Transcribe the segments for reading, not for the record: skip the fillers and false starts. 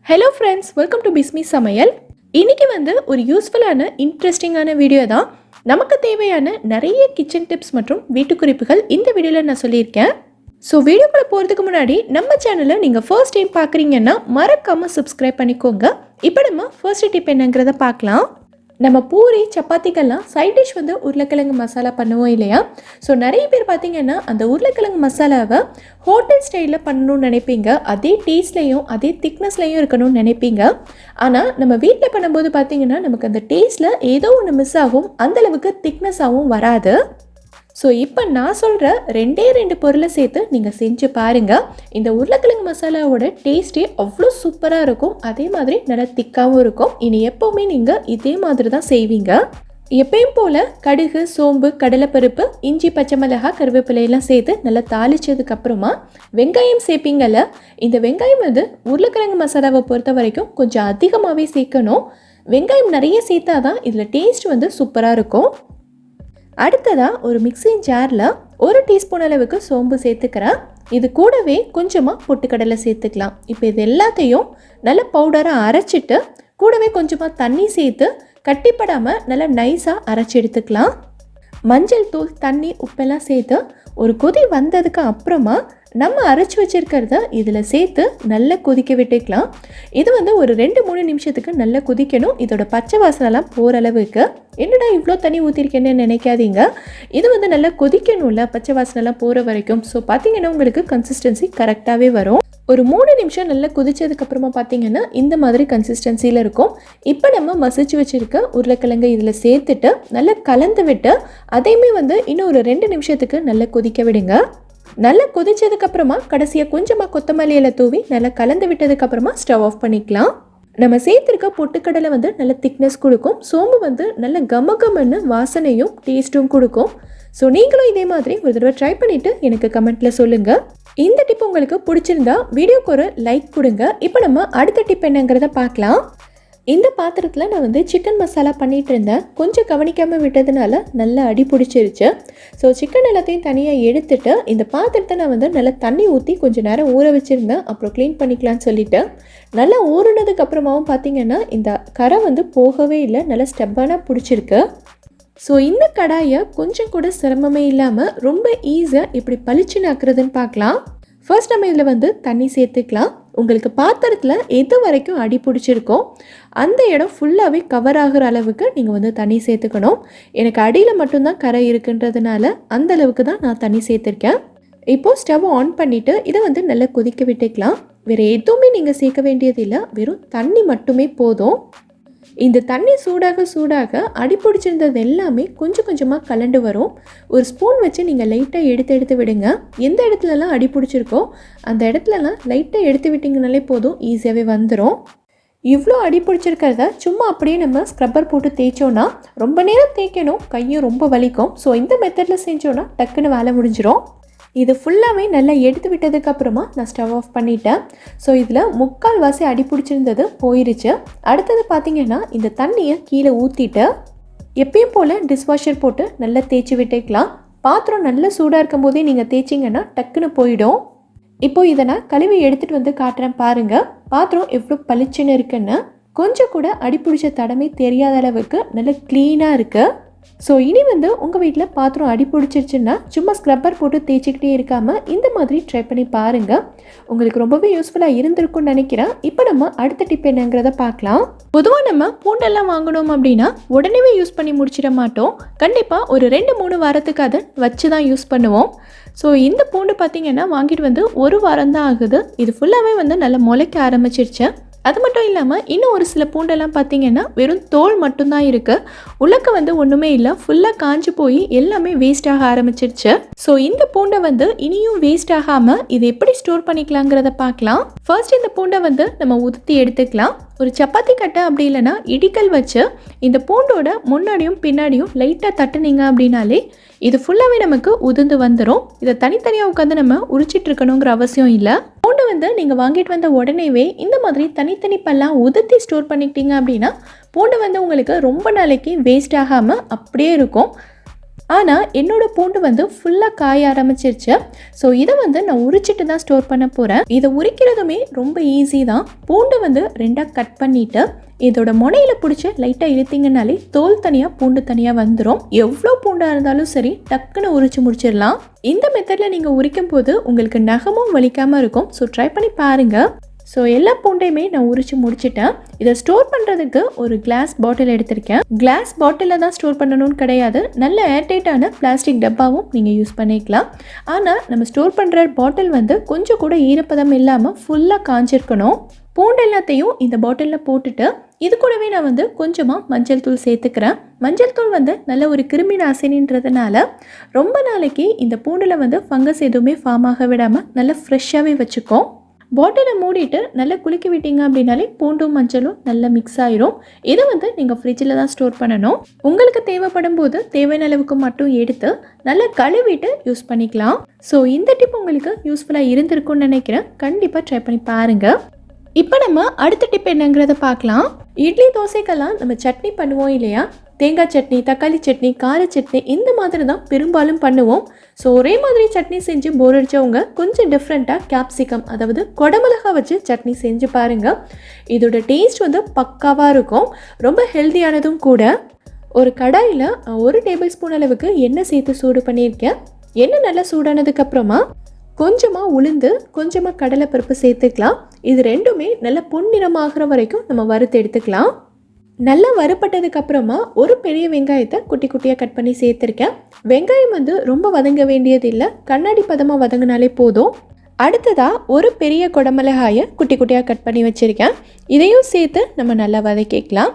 Hello friends, welcome to Bismi சமையல். இன்றைக்கி ஒரு யூஸ்ஃபுல்லான இன்ட்ரெஸ்டிங்கான வீடியோ தான். நமக்கு தேவையான நிறைய கிச்சன் டிப்ஸ் மற்றும் வீட்டு குறிப்புகள் இந்த வீடியோவில் நான் சொல்லியிருக்கேன். ஸோ வீடியோக்குள்ளே போகிறதுக்கு முன்னாடி நம்ம சேனலை நீங்கள் ஃபர்ஸ்ட் டைம் பார்க்குறீங்கன்னா மறக்காமல் சப்ஸ்கிரைப் பண்ணிக்கோங்க. இப்போ நம்ம ஃபர்ஸ்ட் டிப் என்னங்கிறத பார்க்கலாம். நம்ம பூரி சப்பாத்திக்கெல்லாம் சைட் டிஷ் உருளைக்கிழங்கு மசாலா பண்ணுவோம் இல்லையா? ஸோ நிறைய பேர் பார்த்திங்கன்னா அந்த உருளைக்கிழங்கு மசாலாவை ஹோட்டல் ஸ்டைலில் பண்ணணும்னு நினைப்பீங்க. அதே டேஸ்ட்லையும் அதே திக்னஸ்லையும் இருக்கணும்னு நினைப்பீங்க. ஆனால் நம்ம வீட்டில் பண்ணும்போது பார்த்திங்கன்னா நமக்கு அந்த டேஸ்ட்டில் ஏதோ ஒன்று மிஸ் ஆகும், அந்தளவுக்கு திக்னஸாகவும் வராது. ஸோ இப்போ நான் சொல்கிற ரெண்டு பொருளை சேர்த்து நீங்கள் செஞ்சு பாருங்கள். இந்த உருளைக்கிழங்கு மசாலாவோட டேஸ்ட்டே அவ்வளோ சூப்பராக இருக்கும். அதே மாதிரி நல்லா திக்காகவும் இருக்கும். இனி எப்போவுமே நீங்கள் இதே மாதிரி தான் செய்வீங்க. எப்பயும் போல் கடுகு, சோம்பு, கடலைப்பருப்பு, இஞ்சி, பச்சை மிளகாய், கருவேப்பிலையெல்லாம் சேர்த்து நல்லா தாளித்ததுக்கப்புறமா வெங்காயம் சேர்ப்பீங்கள்ல. இந்த வெங்காயம் உருளைக்கிழங்கு மசாலாவை பொறுத்த வரைக்கும் கொஞ்சம் அதிகமாகவே சேர்க்கணும். வெங்காயம் நிறைய சேர்த்தா தான் இதில் டேஸ்ட் சூப்பராக இருக்கும். அடுத்ததாக ஒரு மிக்ஸி ஜாரில் 1 டீஸ்பூன் அளவுக்கு சோம்பு சேர்த்துக்கிறேன். இது கூடவே கொஞ்சமாக பொட்டுக்கடலை சேர்த்துக்கலாம். இப்போ இது எல்லாத்தையும் நல்லா பவுடராக அரைச்சிட்டு கூடவே கொஞ்சமாக தண்ணி சேர்த்து கட்டிப்படாமல் நல்லா நைஸாக அரைச்சி எடுத்துக்கலாம். மஞ்சள் தூள், தண்ணி, உப்பெல்லாம் சேர்த்து ஒரு கொதி வந்ததுக்கு அப்புறமா நம்ம அரைச்சி வச்சுருக்கிறத இதில் சேர்த்து நல்லா கொதிக்க விட்டுக்கலாம். இது ஒரு 2-3 நிமிஷத்துக்கு நல்லா கொதிக்கணும். இதோட பச்சை வாசனைலாம் போகிற அளவுக்கு. என்னடா இவ்வளோ தண்ணி ஊற்றிருக்கேன்னு நினைக்காதீங்க. இது நல்லா கொதிக்கணும்ல, பச்சை வாசனைலாம் போகிற வரைக்கும். ஸோ பார்த்திங்கன்னா உங்களுக்கு கன்சிஸ்டன்சி கரெக்டாகவே வரும். ஒரு 3 நிமிஷம் நல்லா கொதிச்சதுக்கப்புறமா பார்த்திங்கன்னா இந்த மாதிரி கன்சிஸ்டன்சியில் இருக்கும். இப்போ நம்ம மசிச்சு வச்சுருக்க உருளைக்கிழங்கு இதில் சேர்த்துட்டு நல்லா கலந்து விட்டு அதையுமே இன்னும் ஒரு 2 நிமிஷத்துக்கு நல்லா கொதிக்க விடுங்க. நல்லா கொதிச்சதுக்கப்புறமா கடைசியாக கொஞ்சமாக கொத்தமல்லி இலை தூவி நல்லா கலந்து விட்டதுக்கப்புறமா ஸ்டவ் ஆஃப் பண்ணிக்கலாம். நம்ம சேர்த்துருக்க பொட்டுக்கடலை நல்ல திக்னஸ் கொடுக்கும். சோம்பு நல்ல கமகமன்னு வாசனையும் டேஸ்ட்டும் கொடுக்கும். ஸோ நீங்களும் இதே மாதிரி ஒரு தடவை ட்ரை பண்ணிவிட்டு எனக்கு கமெண்ட்டில் சொல்லுங்கள். இந்த டிப் உங்களுக்கு பிடிச்சிருந்தா வீடியோக்கு ஒரு லைக் கொடுங்க. இப்போ நம்ம அடுத்த டிப் என்னங்கிறத பார்க்கலாம். இந்த பாத்திரத்தில் நான் சிக்கன் மசாலா பண்ணிகிட்டு இருந்தேன். கொஞ்சம் கவனிக்காமல் விட்டதுனால நல்லா அடி பிடிச்சிருச்சு. ஸோ சிக்கன் எல்லாத்தையும் தனியாக எடுத்துட்டு இந்த பாத்திரத்தை நான் நல்லா தண்ணி ஊற்றி கொஞ்சம் நேரம் ஊற வச்சுருந்தேன். அப்புறம் க்ளீன் பண்ணிக்கலான்னு சொல்லிவிட்டு நல்லா ஊறினதுக்கப்புறமாவும் பார்த்திங்கன்னா இந்த கரை போகவே இல்லை, நல்லா ஸ்டெப்பான பிடிச்சிருக்கு. ஸோ இந்த கடாயை கொஞ்சம் கூட சிரமமே இல்லாமல் ரொம்ப ஈஸியாக இப்படி பளிச்சுன்னு ஆக்குறதுன்னு பார்க்கலாம். ஃபர்ஸ்ட் நம்ம இதில் தண்ணி சேர்த்துக்கலாம். உங்களுக்கு பாத்திரத்தில் எது வரைக்கும் அடி பிடிச்சிருக்கோ அந்த இடம் ஃபுல்லாகவே கவர் ஆகிற அளவுக்கு நீங்கள் தண்ணி சேர்த்துக்கணும். எனக்கு அடியில் மட்டும்தான் கரை இருக்குன்றதுனால அந்த அளவுக்கு தான் நான் தண்ணி சேர்த்துருக்கேன். இப்போது ஸ்டவ் ஆன் பண்ணிவிட்டு இதை நல்லா கொதிக்க விட்டுக்கலாம். வேறு எதுவுமே நீங்கள் சேர்க்க வேண்டியதில்லை, வெறும் தண்ணி மட்டுமே போதும். இந்த தண்ணி சூடாக அடி பிடிச்சிருந்தது எல்லாமே கொஞ்சம் கொஞ்சமாக கலண்டு வரும். ஒரு ஸ்பூன் வச்சு நீங்கள் லைட்டாக எடுத்து விடுங்க. எந்த இடத்துலலாம் அடி பிடிச்சிருக்கோ அந்த இடத்துலலாம் லைட்டாக எடுத்து விட்டிங்கனாலே போதும், ஈஸியாகவே வந்துடும். இவ்வளோ அடி பிடிச்சிருக்கிறத சும்மா அப்படியே நம்ம ஸ்க்ரப்பர் போட்டு தேய்ச்சோன்னா ரொம்ப நேரம் தேய்க்கணும், கையும் ரொம்ப வலிக்கும். ஸோ இந்த மெத்தடில் செஞ்சோன்னா டக்குன்னு வேலை முடிஞ்சிடும். இது ஃபுல்லாகவே நல்லா எடுத்து விட்டதுக்கப்புறமா நான் ஸ்டவ் ஆஃப் பண்ணிட்டேன். ஸோ இதில் 3/4 வாசி அடி பிடிச்சிருந்தது போயிருச்சு. அடுத்தது பார்த்திங்கன்னா இந்த தண்ணியை கீழே ஊற்றிட்டு எப்பயும் போல் டிஷ்வாஷர் போட்டு நல்லா தேய்ச்சி விட்டுக்கலாம். பாத்திரம் நல்லா சூடாக இருக்கும் போதே நீங்கள் தேய்ச்சிங்கன்னா டக்குன்னு போயிடும். இப்போது இதை நான் கழுவி எடுத்துகிட்டு காட்டுறேன் பாருங்கள். பாத்திரம் எவ்வளோ பளிச்சுன்னு இருக்குன்னு. கொஞ்சம் கூட அடி பிடிச்ச தடமே தெரியாத அளவுக்கு நல்லா க்ளீனாக இருக்குது. ஸோ இனி உங்கள் வீட்டில் பாத்திரம் அடி பிடிச்சிருச்சுன்னா சும்மா ஸ்க்ரப்பர் போட்டு தேய்ச்சிக்கிட்டே இருக்காமல் இந்த மாதிரி ட்ரை பண்ணி பாருங்கள். உங்களுக்கு ரொம்பவே யூஸ்ஃபுல்லாக இருந்திருக்கும்னு நினைக்கிறேன். இப்போ நம்ம அடுத்த டிப் என்னங்கிறத பார்க்கலாம். பொதுவாக நம்ம பூண்டெல்லாம் வாங்கணும் அப்படின்னா உடனே யூஸ் பண்ணி முடிச்சிட மாட்டோம். கண்டிப்பாக ஒரு 2-3 வாரத்துக்கு அதை வச்சு தான் யூஸ் பண்ணுவோம். ஸோ இந்த பூண்டு பார்த்திங்கன்னா வாங்கிட்டு 1 வாரம் தான் ஆகுது. இது ஃபுல்லாகவே நல்லா முளைக்க ஆரம்பிச்சிருச்சு. அது மட்டும் இல்லாமல் இன்னும் ஒரு சில பூண்டெல்லாம் பார்த்திங்கன்னா வெறும் தோல் மட்டும்தான் இருக்குது. உள்ளக்க ஒன்றுமே இல்லை, ஃபுல்லாக காஞ்சி போய் எல்லாமே வேஸ்ட் ஆக ஆரம்பிச்சிருச்சு. ஸோ இந்த பூண்டை இனியும் வேஸ்ட் ஆகாமல் இது எப்படி ஸ்டோர் பண்ணிக்கலாங்கிறத பார்க்கலாம். ஃபர்ஸ்ட் இந்த பூண்டை நம்ம உதுத்தி எடுத்துக்கலாம். ஒரு சப்பாத்தி கட்டை அப்படி இல்லைன்னா இடிக்கல் வச்சு இந்த பூண்டோட முன்னாடியும் பின்னாடியும் லைட்டாக தட்டுனீங்க அப்படின்னாலே இது ஃபுல்லாகவே நமக்கு உதிர்ந்து வந்துடும். இதை தனித்தனியாக உட்காந்து நம்ம உரிச்சிட்டு இருக்கணுங்கிற அவசியம் இல்லை. பூண்டு நீங்கள் வாங்கிட்டு வந்த உடனேவே இந்த மாதிரி தனித்தனி பல்லாம் உதுத்தி ஸ்டோர் பண்ணிக்கிட்டீங்க அப்படின்னா பூண்டு உங்களுக்கு ரொம்ப நாளைக்கு வேஸ்ட் ஆகாமல் அப்படியே இருக்கும். ஆனால் என்னோட பூண்டு வந்து ஃபுல்லாக காய ஆரம்பிச்சிருச்சு. ஸோ இதை வந்து நான் உரிச்சிட்டு தான் ஸ்டோர் பண்ண போகிறேன். இதை உரிக்கிறதுமே ரொம்ப ஈஸி தான். பூண்டு வந்து 2ஆக கட் பண்ணிவிட்டு இதோட முனையில் பிடிச்சி லைட்டாக இழுத்திங்கனாலே தோல் தனியாக பூண்டு தனியாக வந்துடும். எவ்வளோ பூண்டாக இருந்தாலும் சரி டக்குன்னு உரிச்சு முடிச்சிடலாம். இந்த மெத்தடில் நீங்கள் உரிக்கும் போது உங்களுக்கு நகமும் வலிக்காமல் இருக்கும். ஸோ ட்ரை பண்ணி பாருங்கள். ஸோ எல்லா பூண்டையுமே நான் உரிச்சு முடிச்சிட்டேன். இதை ஸ்டோர் பண்ணுறதுக்கு ஒரு கிளாஸ் பாட்டில் எடுத்திருக்கேன். கிளாஸ் பாட்டிலில் தான் ஸ்டோர் பண்ணணும்னு கிடையாது. நல்ல ஏர்டைட்டான பிளாஸ்டிக் டப்பாவும் நீங்கள் யூஸ் பண்ணிக்கலாம். ஆனால் நம்ம ஸ்டோர் பண்ணுற பாட்டில் வந்து கொஞ்சம் கூட ஈரப்பதம் இல்லாமல் ஃபுல்லாக காஞ்சிருக்கணும். பூண்டு எல்லாத்தையும் இந்த பாட்டிலில் போட்டுட்டு இது கூடவே நான் வந்து கொஞ்சமாக மஞ்சள் தூள் சேர்த்துக்கிறேன். மஞ்சள் தூள் வந்து நல்ல ஒரு கிருமி நாசினின்றதுனால ரொம்ப நாளைக்கு இந்த பூண்டில் வந்து ஃபங்கஸ் எதுவுமே ஃபார்ம் ஆக விடாமல் நல்லா ஃப்ரெஷ்ஷாகவே வச்சுக்கோம். பாட்டிலை மூடிட்டு நல்லா குலுக்கி விட்டீங்க அப்படின்னாலே பூண்டும் மஞ்சளும் நல்லா மிக்ஸ் ஆயிரும். இதை வந்து நீங்கள் ஃப்ரிட்ஜில் தான் ஸ்டோர் பண்ணணும். உங்களுக்கு தேவைப்படும் போது தேவையான அளவுக்கு மட்டும் எடுத்து நல்லா கழுவிட்டு யூஸ் பண்ணிக்கலாம். ஸோ இந்த டிப் உங்களுக்கு யூஸ்ஃபுல்லாக இருந்திருக்கும்னு நினைக்கிறேன். கண்டிப்பாக ட்ரை பண்ணி பாருங்கள். இப்போ நம்ம அடுத்த டிப் என்னங்கிறத பார்க்கலாம். இட்லி தோசைக்கெல்லாம் நம்ம சட்னி பண்ணுவோம் இல்லையா? தேங்காய் சட்னி, தக்காளி சட்னி, கார சட்னி இந்த மாதிரி தான் பெரும்பாலும் பண்ணுவோம். ஸோ ஒரே மாதிரி சட்னி செஞ்சு போர் அடித்தவங்க கொஞ்சம் டிஃப்ரெண்ட்டாக கேப்சிகம் அதாவது குடமிளகா வச்சு சட்னி செஞ்சு பாருங்கள். இதோட டேஸ்ட் வந்து பக்காவாக இருக்கும். ரொம்ப ஹெல்த்தியானதும் கூட. ஒரு கடாயில் 1 டேபிள் ஸ்பூன் அளவுக்கு எண்ணெய் சேர்த்து சூடு பண்ணியிருக்கேன். எண்ணெய் நல்லா சூடானதுக்கப்புறமா கொஞ்சமாக உளுந்து கொஞ்சமாக கடலைப்பருப்பு சேர்த்துக்கலாம். இது ரெண்டுமே நல்லா பொன்னிறமாகிற வரைக்கும் நம்ம வறுத்து எடுத்துக்கலாம். நல்லா வறுப்பட்டதுக்கு அப்புறமா ஒரு பெரிய வெங்காயத்தை குட்டி குட்டியாக கட் பண்ணி சேர்த்துருக்கேன். வெங்காயம் வந்து ரொம்ப வதங்க வேண்டியது இல்லை, கண்ணாடி பதமாக வதங்கினாலே போதும். அடுத்ததாக ஒரு பெரிய குடமிளகாயை குட்டி குட்டியாக கட் பண்ணி வச்சுருக்கேன். இதையும் சேர்த்து நம்ம நல்லா வதக்கிக்கலாம்.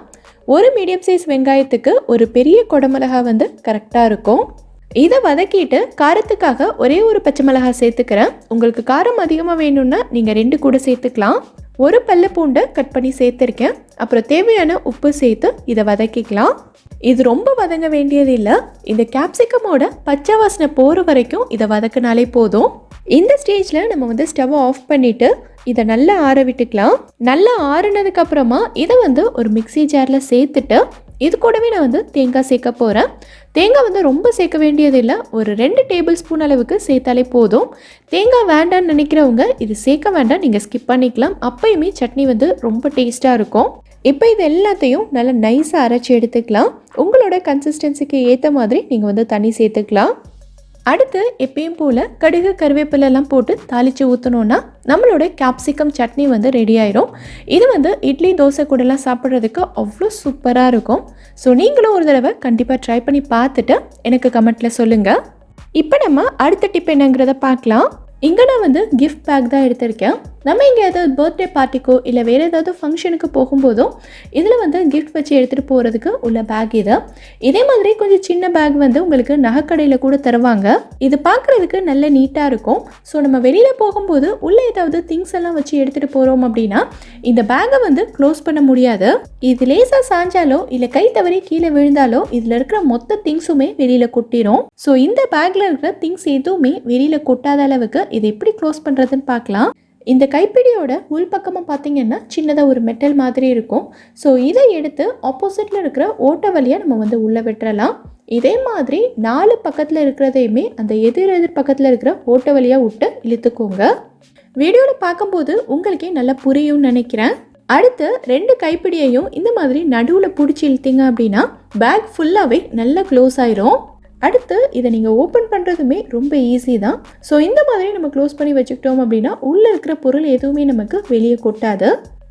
ஒரு மீடியம் சைஸ் வெங்காயத்துக்கு ஒரு பெரிய குடமிளகா வந்து கரெக்டாக இருக்கும். இதை வதக்கிட்டு காரத்துக்காக ஒரே ஒரு பச்சை மிளகாய் சேர்த்துக்கிறேன். உங்களுக்கு காரம் அதிகமாக வேணும்னா நீங்கள் 2 கூட சேர்த்துக்கலாம். ஒரு பல்லு பூண்டை கட் பண்ணி சேர்த்துருக்கேன். அப்புறம் தேவையான உப்பு சேர்த்து இதை வதக்கிக்கலாம். இது ரொம்ப வதங்க வேண்டியது இல்லை. இந்த கேப்சிகமோட பச்சை வாசனை போகிற வரைக்கும் இதை வதக்கினாலே போதும். இந்த ஸ்டேஜில் நம்ம வந்து ஸ்டவ்வை ஆஃப் பண்ணிவிட்டு இதை நல்லா ஆற விட்டுக்கலாம். நல்லா ஆறுனதுக்கு அப்புறமா இதை வந்து ஒரு மிக்ஸி ஜாரில் சேர்த்துட்டு இது கூடவே நான் வந்து தேங்காய் சேர்க்க போகிறேன். தேங்காய் வந்து ரொம்ப சேர்க்க வேண்டியதில்லை, ஒரு 2 டேபிள் ஸ்பூன் அளவுக்கு சேர்த்தாலே போதும். தேங்காய் வேண்டான்னு நினைக்கிறவங்க இது சேர்க்க வேண்டாம், நீங்கள் ஸ்கிப் பண்ணிக்கலாம். அப்பயுமே சட்னி வந்து ரொம்ப டேஸ்ட்டாக இருக்கும். இப்போ இது எல்லாத்தையும் நல்லா நைஸாக அரைச்சி எடுத்துக்கலாம். உங்களோட கன்சிஸ்டன்சிக்கு ஏற்ற மாதிரி நீங்கள் வந்து தண்ணி சேர்த்துக்கலாம். அடுத்து எப்பயும் போல் கடுகு கருவேப்பிலெல்லாம் போட்டு தாளித்து ஊற்றணுன்னா நம்மளோட கேப்சிகம் சட்னி வந்து ரெடி ஆயிரும். இது வந்து இட்லி தோசை கூடலாம் சாப்பிட்றதுக்கு அவ்வளோ சூப்பராக இருக்கும். ஸோ நீங்களும் ஒரு தடவை கண்டிப்பாக ட்ரை பண்ணி பார்த்துட்டு எனக்கு கமெண்ட்டில் சொல்லுங்கள். இப்போ நம்ம அடுத்த டிப் என்னங்கிறத பார்க்கலாம். இங்கே நான் வந்து கிஃப்ட் பேக் தான் எடுத்திருக்கேன். நம்ம இங்கே ஏதாவது பர்த்டே பார்ட்டிக்கோ இல்லை வேறு ஏதாவது ஃபங்க்ஷனுக்கு போகும்போதும் இதில் வந்து கிஃப்ட் வச்சு எடுத்துகிட்டு போகிறதுக்கு உள்ள பேக் இது. இதே மாதிரி கொஞ்சம் சின்ன பேக் வந்து உங்களுக்கு நகைக்கடையில் கூட தருவாங்க. இது பார்க்குறதுக்கு நல்ல நீட்டாக இருக்கும். ஸோ நம்ம வெளியில் போகும்போது உள்ளே ஏதாவது திங்ஸ் எல்லாம் வச்சு எடுத்துகிட்டு போகிறோம் அப்படின்னா இந்த பேக்கை வந்து க்ளோஸ் பண்ண முடியாது. இது லேசாக சாஞ்சாலோ இல்லை கை தவறி கீழே விழுந்தாலோ இதில் இருக்கிற மொத்த திங்ஸுமே வெளியில் கொட்டிடும். ஸோ இந்த பேக்கில் இருக்கிற திங்ஸ் எதுவுமே வெளியில் கொட்டாத அளவுக்கு இதை எப்படி க்ளோஸ் பண்ணுறதுன்னு பார்க்கலாம். இந்த கைப்பிடியோட உள்பக்கமாக பார்த்தீங்கன்னா சின்னதாக ஒரு மெட்டல் மாதிரி இருக்கும். ஸோ இதை எடுத்து ஆப்போசிட்டில் இருக்கிற ஓட்டை வழியாக நம்ம வந்து உள்ளே விட்டுறலாம். இதே மாதிரி 4 பக்கத்தில் இருக்கிறதையுமே அந்த எதிர் பக்கத்தில் இருக்கிற ஓட்டை வழியாக விட்டு இழுத்துக்கோங்க. வீடியோவில் பார்க்கும்போது உங்களுக்கே நல்லா புரியும்னு நினைக்கிறேன். அடுத்து 2 கைப்பிடியையும் இந்த மாதிரி நடுவில் பிடிச்சி இழுத்தீங்க அப்படின்னா பேக் ஃபுல்லாகவே நல்லா க்ளோஸ் ஆயிரும். அடுத்து இதை நீங்கள் ஓப்பன் பண்ணுறதுமே ரொம்ப ஈஸி தான். ஸோ இந்த மாதிரி நம்ம க்ளோஸ் பண்ணி வச்சுக்கிட்டோம் அப்படின்னா உள்ளே இருக்கிற பொருள் எதுவுமே நமக்கு வெளியே கொட்டாது.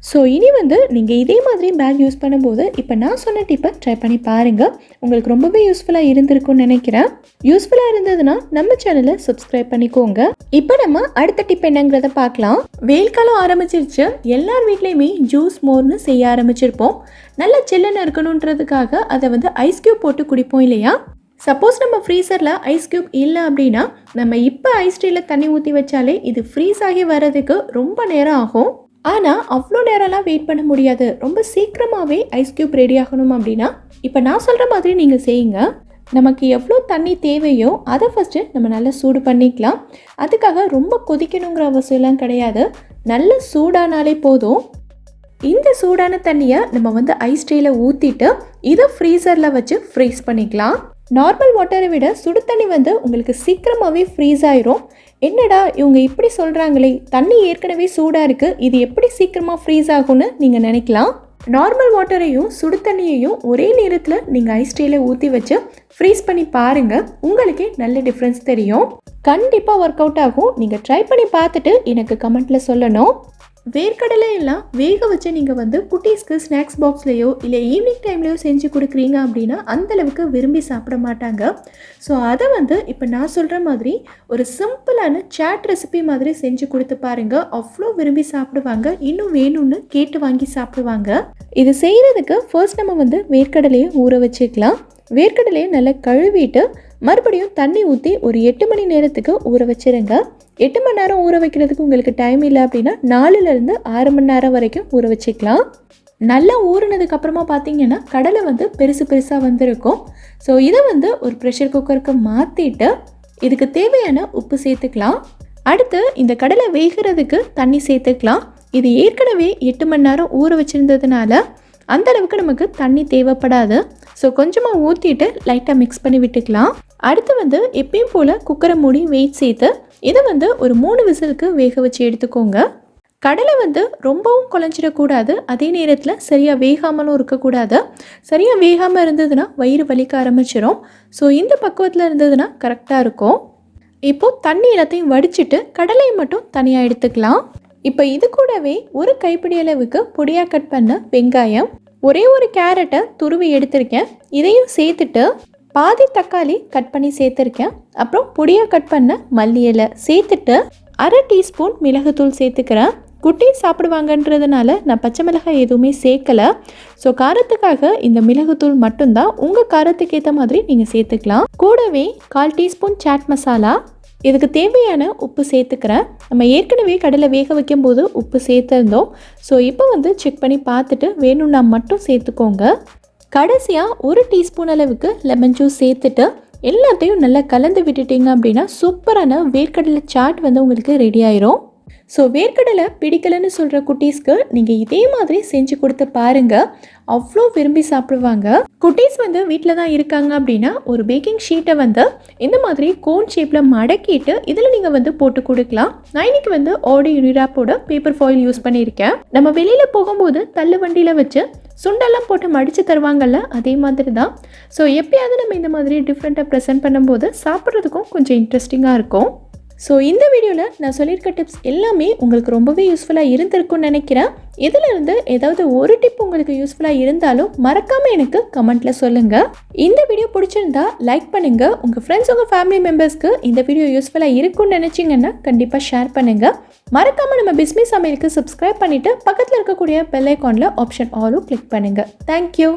ஸோ இனி வந்து நீங்கள் இதே மாதிரி பேக் யூஸ் பண்ணும்போது இப்போ நான் சொன்ன டிப்பை ட்ரை பண்ணி பாருங்கள். உங்களுக்கு ரொம்பவே யூஸ்ஃபுல்லாக இருந்திருக்கும்னு நினைக்கிறேன். யூஸ்ஃபுல்லாக இருந்ததுன்னா நம்ம சேனலை சப்ஸ்கிரைப் பண்ணிக்கோங்க. இப்போ நம்ம அடுத்த டிப் என்னங்கிறத பார்க்கலாம். வெயில் காலம் ஆரம்பிச்சிருச்சு. எல்லார் வீட்லேயுமே ஜூஸ் மோர்னு செய்ய ஆரம்பிச்சிருப்போம். நல்லா சில்லுன்னு இருக்கணுன்றதுக்காக அதை வந்து ஐஸ் க்யூப் போட்டு குடிப்போம் இல்லையா? சப்போஸ் நம்ம ஃப்ரீசரில் ஐஸ் க்யூப் இல்லை அப்படின்னா நம்ம இப்போ ஐஸ் ட்ரீயில் தண்ணி ஊற்றி வச்சாலே இது ஃப்ரீஸ் ஆகி வர்றதுக்கு ரொம்ப நேரம் ஆகும். ஆனால் அவ்வளோ நேரம்லாம் வெயிட் பண்ண முடியாது. ரொம்ப சீக்கிரமாகவே ஐஸ் க்யூப் ரெடி ஆகணும் அப்படின்னா இப்போ நான் சொல்கிற மாதிரி நீங்கள் செய்யுங்க. நமக்கு எவ்வளோ தண்ணி தேவையோ அதை ஃபஸ்ட்டு நம்ம நல்லா சூடு பண்ணிக்கலாம். அதுக்காக ரொம்ப கொதிக்கணுங்கிற அவசியம்லாம் கிடையாது. நல்ல சூடானாலே போதும். இந்த சூடான தண்ணியை நம்ம வந்து ஐஸ் ட்ரேயில் ஊற்றிட்டு இதை ஃப்ரீசரில் வச்சு ஃப்ரீஸ் பண்ணிக்கலாம். நார்மல் வாட்டரை விட சுடு தண்ணி வந்து உங்களுக்கு சீக்கிரமாகவே ஃப்ரீஸ் ஆயிரும். என்னடா இவங்க இப்படி சொல்கிறாங்களே, தண்ணி ஏற்கனவே சூடாக இருக்குது, இது எப்படி சீக்கிரமாக ஃப்ரீஸ் ஆகும்னு நீங்கள் நினைக்கலாம். நார்மல் வாட்டரையும் சுடு தண்ணியையும் ஒரே நேரத்தில் நீங்கள் ஐஸ் ட்ரேயில் ஊற்றி வச்சு ஃப்ரீஸ் பண்ணி பாருங்கள். உங்களுக்கே நல்ல டிஃப்ரென்ஸ் தெரியும். கண்டிப்பாக ஒர்க் அவுட் ஆகும். நீங்கள் ட்ரை பண்ணி பார்த்துட்டு எனக்கு கமெண்ட்டில் சொல்லணும். வேர்க்கடலை எல்லாம் வேக வச்சு நீங்கள் வந்து குட்டீஸ்க்கு ஸ்நாக்ஸ் பாக்ஸ்லேயோ இல்லை ஈவினிங் டைம்லேயோ செஞ்சு கொடுக்குறீங்க அப்படின்னா அந்தளவுக்கு விரும்பி சாப்பிட மாட்டாங்க. ஸோ அதை வந்து இப்போ நான் சொல்கிற மாதிரி ஒரு சிம்பிளான சாட் ரெசிபி மாதிரி செஞ்சு கொடுத்து பாருங்கள். அவ்வளோ விரும்பி சாப்பிடுவாங்க. இன்னும் வேணும்னு கேட்டு வாங்கி சாப்பிடுவாங்க. இது செய்கிறதுக்கு ஃபர்ஸ்ட் நம்ம வந்து வேர்க்கடலையை ஊற வச்சுக்கலாம். வேர்க்கடலையை நல்லா கழுவிட்டு மறுபடியும் தண்ணி ஊற்றி ஒரு 8 மணி நேரத்துக்கு ஊற வச்சுருங்க. 8 மணி நேரம் ஊற வைக்கிறதுக்கு உங்களுக்கு டைம் இல்லை அப்படின்னா 4லேருந்து 6 மணி நேரம் வரைக்கும் ஊற வச்சுக்கலாம். நல்லா ஊறினதுக்கப்புறமா பார்த்தீங்கன்னா கடலை வந்து பெருசு பெருசாக வந்திருக்கும். ஸோ இதை வந்து ஒரு ப்ரெஷர் குக்கருக்கு மாற்றிட்டு இதுக்கு தேவையான உப்பு சேர்த்துக்கலாம். அடுத்து இந்த கடலை வேகிறதுக்கு தண்ணி சேர்த்துக்கலாம். இது ஏற்கனவே 8 மணி நேரம் ஊற வச்சுருந்ததுனால அந்தளவுக்கு நமக்கு தண்ணி தேவைப்படாது. ஸோ கொஞ்சமாக ஊற்றிட்டு லைட்டாக மிக்ஸ் பண்ணி விட்டுக்கலாம். அடுத்து வந்து எப்பயும் போல் குக்கரை மூடி வெயிட் சேர்த்து இதை வந்து ஒரு 3 விசிலுக்கு வேக வச்சு எடுத்துக்கோங்க. கடலை வந்து ரொம்பவும் குழஞ்சிடக்கூடாது, அதே நேரத்தில் சரியாக வேகாமலும் இருக்கக்கூடாது. சரியாக வேகாமல் இருந்ததுன்னா வயிறு வலிக்க ஆரம்பிச்சிடும். ஸோ இந்த பக்குவத்தில் இருந்ததுன்னா கரெக்டாக இருக்கும். இப்போது தண்ணி எல்லாத்தையும் வடிச்சிட்டு கடலையை மட்டும் தனியாக எடுத்துக்கலாம். இப்போ இது கூடவே ஒரு கைப்பிடி அளவுக்கு பொடியாக கட் பண்ண வெங்காயம், ஒரே ஒரு கேரட்டை துருவி எடுத்திருக்கேன், இதையும் சேர்த்துட்டு பாதி தக்காளி கட் பண்ணி சேர்த்துருக்கேன். அப்புறம் பொடியாக கட் பண்ண மல்லி இலை சேர்த்துட்டு 1/2 டீஸ்பூன் மிளகுத்தூள் சேர்த்துக்கிறேன். குட்டி சாப்பிடுவாங்கன்றதுனால நான் பச்சை மிளகாய் எதுவுமே சேர்க்கலை. ஸோ காரத்துக்காக இந்த மிளகுத்தூள் மட்டும்தான். உங்கள் காரத்துக்கு ஏற்ற மாதிரி நீங்கள் சேர்த்துக்கலாம். கூடவே 1/4 டீஸ்பூன் சாட் மசாலா, இதுக்கு தேவையான உப்பு சேர்த்துக்கிறேன். நம்ம ஏற்கனவே கடலை வேக வைக்கும் போது உப்பு சேர்த்துருந்தோம். ஸோ இப்போ வந்து செக் பண்ணி பார்த்துட்டு வேணும்னா மட்டும் சேர்த்துக்கோங்க. கடைசியாக 1 டீஸ்பூன் அளவுக்கு லெமன் ஜூஸ் சேர்த்துட்டு எல்லாத்தையும் நல்லா கலந்து விட்டுட்டிங்க அப்படின்னா சூப்பரான வேர்க்கடலை சாட் வந்து உங்களுக்கு ரெடி ஆயிரும். ஸோ வேர்க்கடலை பிடிக்கலைன்னு சொல்கிற குட்டீஸ்க்கு நீங்கள் இதே மாதிரி செஞ்சு கொடுத்து பாருங்கள். அவ்வளோ விரும்பி சாப்பிடுவாங்க. குட்டீஸ் வந்து வீட்டில் தான் இருக்காங்க அப்படின்னா ஒரு பேக்கிங் ஷீட்டை வந்து இந்த மாதிரி கோன் ஷேப்பில் மடக்கிட்டு இதில் நீங்கள் வந்து போட்டு கொடுக்கலாம். நான் இன்னைக்கு வந்து Oddy Uniwrapோட பேப்பர் ஃபாயில் யூஸ் பண்ணியிருக்கேன். நம்ம வெளியில் போகும்போது தள்ளு வண்டியில் வச்சு சுண்டெல்லாம் போட்டு மடித்து தருவாங்கல்ல, அதே மாதிரி தான். ஸோ எப்பயாவது நம்ம இந்த மாதிரி டிஃப்ரெண்ட்டாக ப்ரெசென்ட் பண்ணும்போது சாப்பிட்றதுக்கும் கொஞ்சம் இன்ட்ரெஸ்டிங்காக இருக்கும். ஸோ இந்த வீடியோவில் நான் சொல்லியிருக்க டிப்ஸ் எல்லாமே உங்களுக்கு ரொம்பவே யூஸ்ஃபுல்லாக இருந்திருக்கும்னு நினைக்கிறேன். இதிலிருந்து ஏதாவது ஒரு டிப் உங்களுக்கு யூஸ்ஃபுல்லாக இருந்தாலும் மறக்காமல் எனக்கு கமெண்ட்டில் சொல்லுங்கள். இந்த வீடியோ பிடிச்சிருந்தா லைக் பண்ணுங்கள். உங்கள் ஃப்ரெண்ட்ஸ், உங்கள் ஃபேமிலி மெம்பர்ஸ்க்கு இந்த வீடியோ யூஸ்ஃபுல்லாக இருக்கும்னு நினச்சிங்கன்னா கண்டிப்பாக ஷேர் பண்ணுங்கள். மறக்காமல் நம்ம பிஸ்மி சமையலுக்கு சப்ஸ்கிரைப் பண்ணிவிட்டு பக்கத்தில் இருக்கக்கூடிய பெல் ஐக்கானில் ஆப்ஷன் ஆலும் கிளிக் பண்ணுங்கள். தேங்க்யூ.